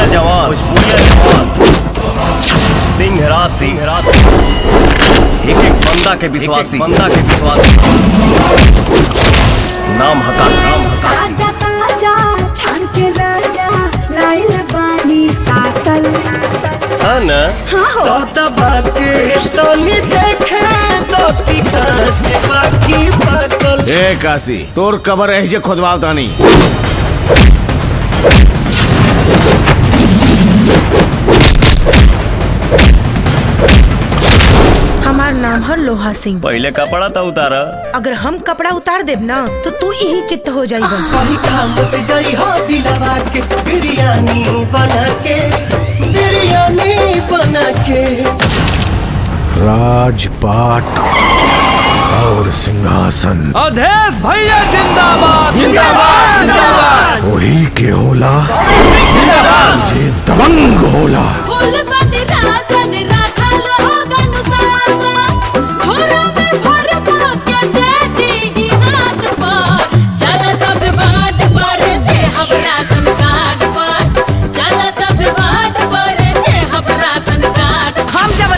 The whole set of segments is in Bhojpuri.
भोजपुरिया जवान सिंह राशि एक एक बंदा के विश्वासी नाम हकासी ताजा ताजा छान के राजा लाइल बानी तातल है न हाँ दबा के तनी देखे तो की कांच बाकी पाकल। ए काशी तोर कबर है जे खोदवाव तानी। हमार नाम है लोहा सिंह। पहले कपड़ा तो उतारा। अगर हम कपड़ा उतार देब ना तो तू यही चित्त हो जाइबा। कहीं काम पे जाई हो दिलवा के बिरयानी बना के राजपाट और सिंहासन अवधेश भैया जिंदाबाद जिंदाबाद जिंदाबाद। वही के होला जे दबंग होला।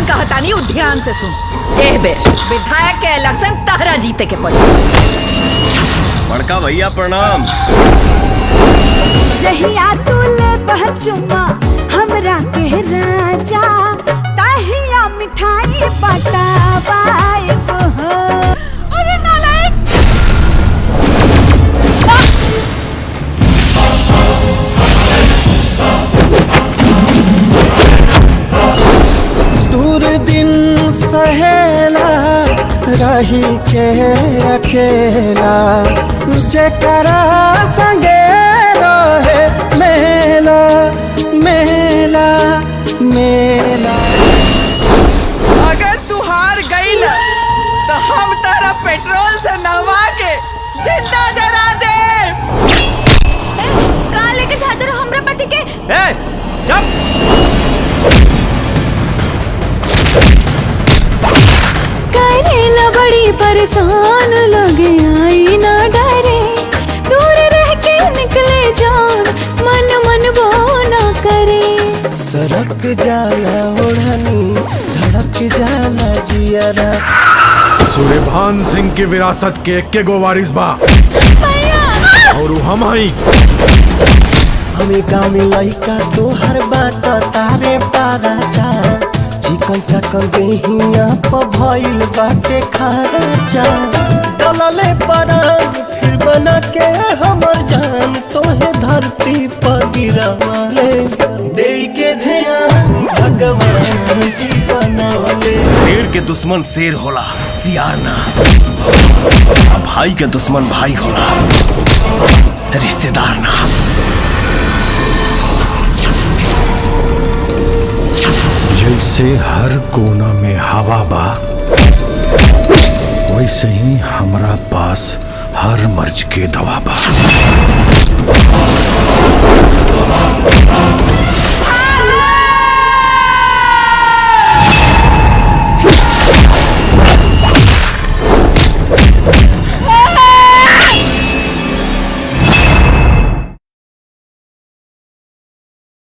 कहतानी ध्यान से सुन। एह बेर विधायक के इलेक्शन तहरा जीते के पड़ी। बड़का भैया प्रणाम। जहिया तुले बचुमा हमरा के राजा तहिया मिठाई बटाबाई हो। अरे नालायक दूर दिन सहेला रही के अकेला जेकरा संगे रहे मेला मेला मेला। अगर तू हार गई ना तो हम तारा पेट्रोल से नहवा के जिंदा जला दे। कहाँ लेके जाते रहो हमरा पति के? करेला बड़ी परेशान लगे आई ना डरे दूर रह के निकले जान मन वो ना करे। सरक जाला ओढ़नी धड़क जाला जियरा। सूर्यभान सिंह की विरासत के एक गो वारिस बा और हम हई। हमें गाँव में लइका तोहर बात तारे पारा जा चिकन चकन देहिया प भइल बाटे खराचा। डलले परान फिर बना के हमर जान तोहे धरती पर गिरावले देई के ध्यान भगवान जी बनवले। शेर के दुश्मन शेर होला सियार ना। भाई के दुश्मन भाई होला रिश्तेदार ना। जैसे हर कोना में हवा बा वैसे ही हमरा पास हर मर्ज के दवा बा।